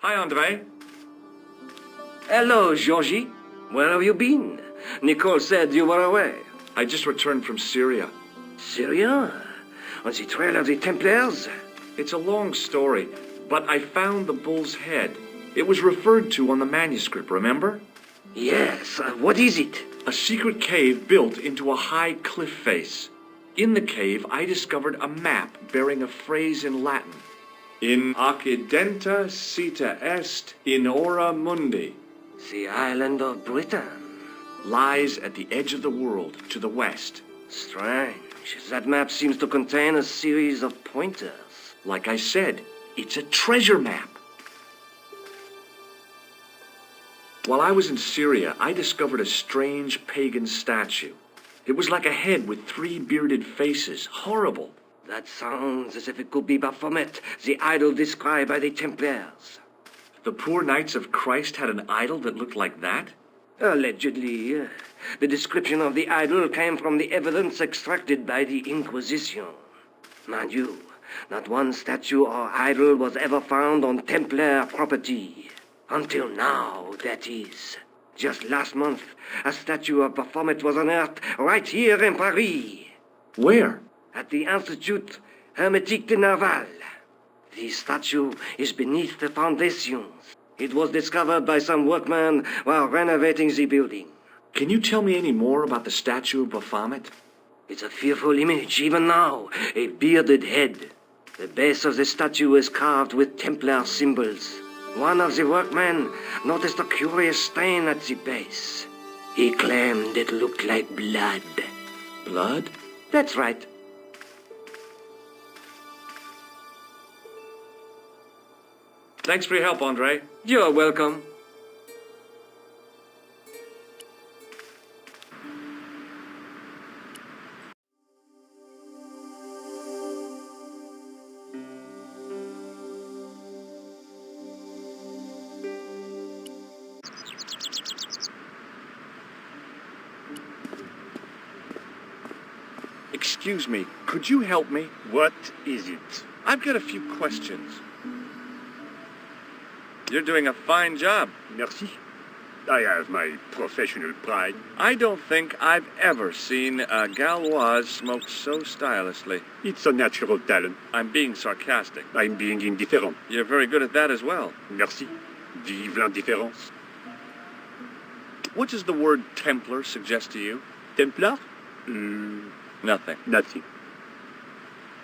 Hi, André. Hello, Georgie. Where have you been? Nicole said you were away. I just returned from Syria. Syria? On the trail of the Templars? It's a long story, but I found the bull's head. It was referred to on the manuscript, remember? Yes. What is it? A secret cave built into a high cliff face. In the cave, I discovered a map bearing a phrase in Latin. In occidenta sita est in ora mundi. The island of Britain. Lies at the edge of the world, to the west. Strange. That map seems to contain a series of pointers. Like I said, it's a treasure map. While I was in Syria, I discovered a strange pagan statue. It was like a head with 3 bearded faces. Horrible. That sounds as if it could be Baphomet, the idol described by the Templars. The poor Knights of Christ had an idol that looked like that? Allegedly. The description of the idol came from the evidence extracted by the Inquisition. Mind you, not one statue or idol was ever found on Templar property. Until now, that is. Just last month, a statue of Baphomet was unearthed right here in Paris. Where? At the Institut Hermétique de Nerval. The statue is beneath the foundations. It was discovered by some workmen while renovating the building. Can you tell me any more about the statue of Baphomet? It's a fearful image, even now. A bearded head. The base of the statue is carved with Templar symbols. One of the workmen noticed a curious stain at the base. He claimed it looked like blood. Blood? That's right. Thanks for your help, André. You're welcome. Excuse me, could you help me? What is it? I've got a few questions. You're doing a fine job. Merci. I have my professional pride. I don't think I've ever seen a Gauloise smoke so stylishly. It's a natural talent. I'm being sarcastic. I'm being indifferent. You're very good at that as well. Merci. Vive l'indifférence. What does the word Templar suggest to you? Templar? Nothing. Nothing.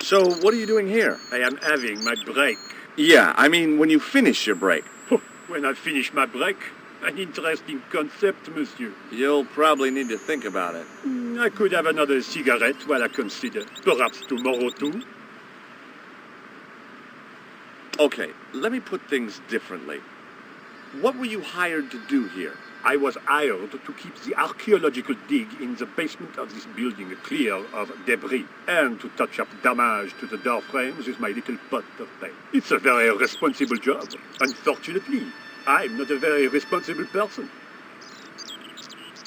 So, what are you doing here? I am having my break. Yeah, I mean when you finish your break. When I finish my break, an interesting concept, monsieur. You'll probably need to think about it. I could have another cigarette while I consider. Perhaps tomorrow too. Okay, let me put things differently. What were you hired to do here? I was hired to keep the archaeological dig in the basement of this building clear of debris and to touch up damage to the door frames with my little pot of paint. It's a very responsible job. Unfortunately, I'm not a very responsible person.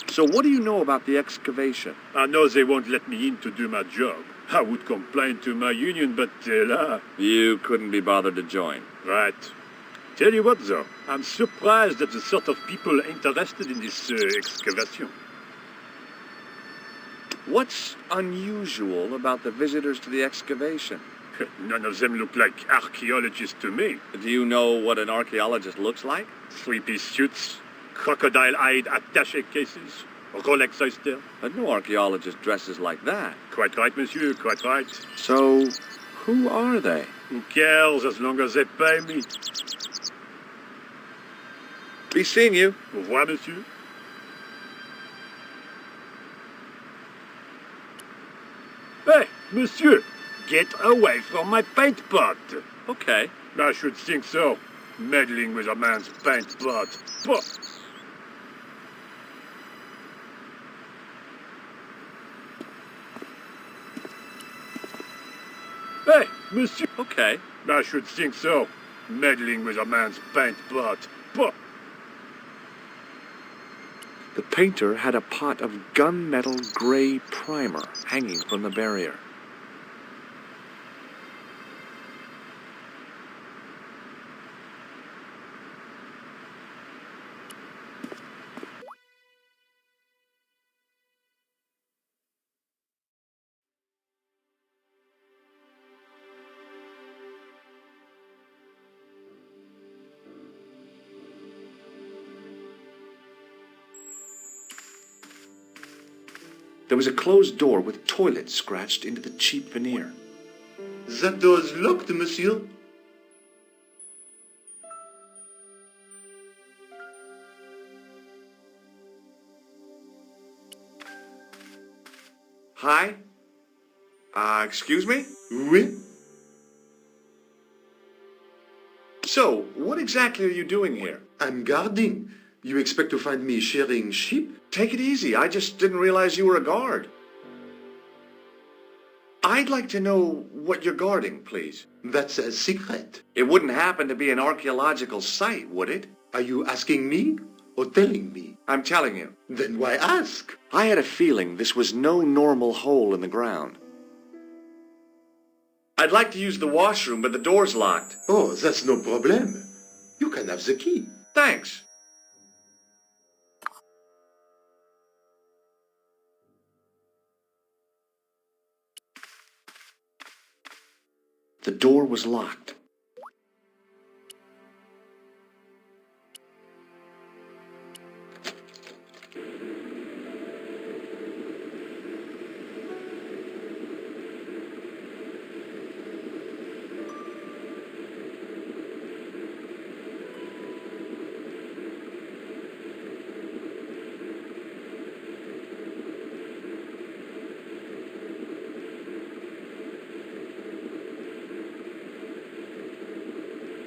So what do you know about the excavation? I know they won't let me in to do my job. I would complain to my union, but You couldn't be bothered to join. Right. Tell you what, though, I'm surprised at the sort of people interested in this excavation. What's unusual about the visitors to the excavation? None of them look like archaeologists to me. Do you know what an archaeologist looks like? 3-piece suits, crocodile-eyed attaché cases, Rolex oyster. But no archaeologist dresses like that. Quite right, monsieur, quite right. So, who are they? Who cares as long as they pay me? Be seeing you. Au revoir, monsieur. Hey, monsieur, get away from my paint pot. Okay. I should think so. Meddling with a man's paint pot. Pah. Hey, monsieur. Okay. I should think so. Meddling with a man's paint pot. Pah. The painter had a pot of gunmetal gray primer hanging from the barrier. There was a closed door with toilet scratched into the cheap veneer. That door's locked, monsieur. Hi? Excuse me? Oui? So, what exactly are you doing here? I'm guarding. You expect to find me shearing sheep? Take it easy. I just didn't realize you were a guard. I'd like to know what you're guarding, please. That's a secret. It wouldn't happen to be an archaeological site, would it? Are you asking me or telling me? I'm telling you. Then why ask? I had a feeling this was no normal hole in the ground. I'd like to use the washroom, but the door's locked. Oh, that's no problem. You can have the key. Thanks. The door was locked.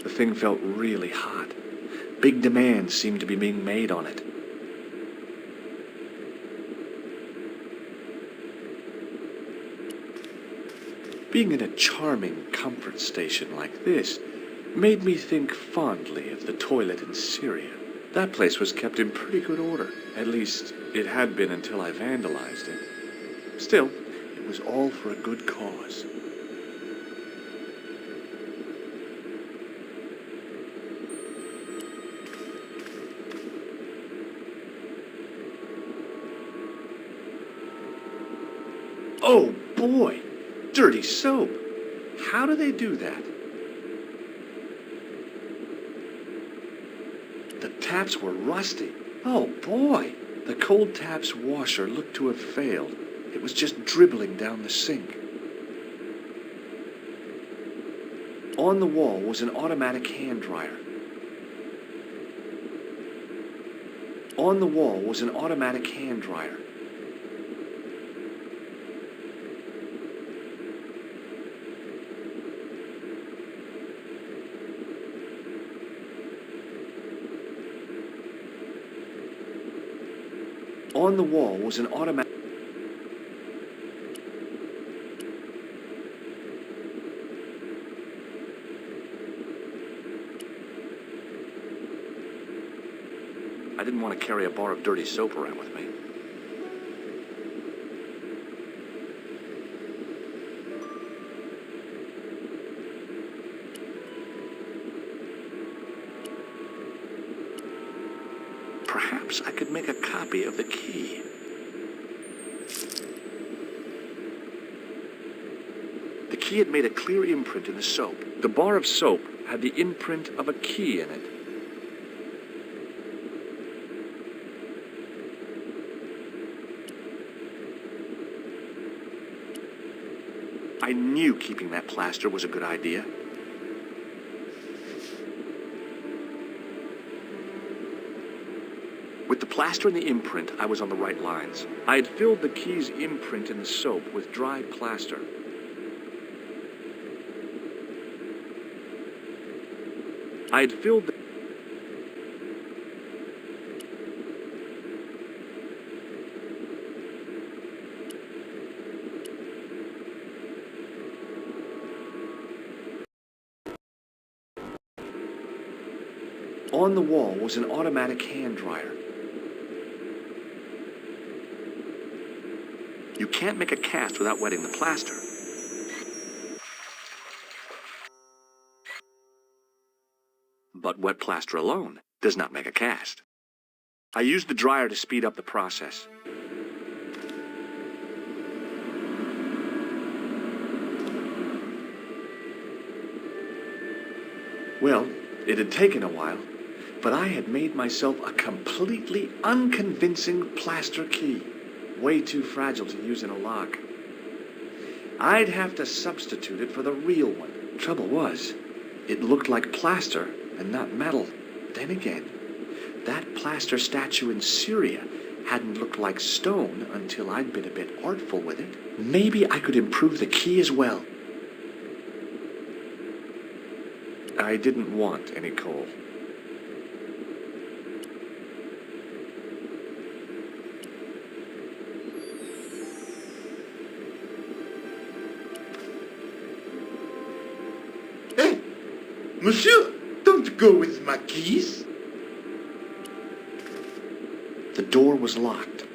The thing felt really hot. Big demands seemed to be being made on it. Being in a charming comfort station like this made me think fondly of the toilet in Syria. That place was kept in pretty good order. At least, it had been until I vandalized it. Still, it was all for a good cause. Oh boy, dirty soap. How do they do that? The taps were rusty. Oh boy, the cold taps washer looked to have failed. It was just dribbling down the sink. On the wall was an automatic hand dryer. On the wall was an automatic hand dryer. On the wall was an automatic... I didn't want to carry a bar of dirty soap around with me. Perhaps I could make a copy of the key. The key had made a clear imprint in the soap. The bar of soap had the imprint of a key in it. I knew keeping that plaster was a good idea. With the plaster and the imprint, I was on the right lines. I had filled the key's imprint in the soap with dried plaster. I had filled the... On the wall was an automatic hand dryer. You can't make a cast without wetting the plaster. But wet plaster alone does not make a cast. I used the dryer to speed up the process. Well, it had taken a while, but I had made myself a completely unconvincing plaster key. Way too fragile to use in a lock. I'd have to substitute it for the real one. Trouble was, it looked like plaster and not metal. Then again, that plaster statue in Syria hadn't looked like stone until I'd been a bit artful with it. Maybe I could improve the key as well. I didn't want any coal. Hey, monsieur, don't go with my keys. The door was locked.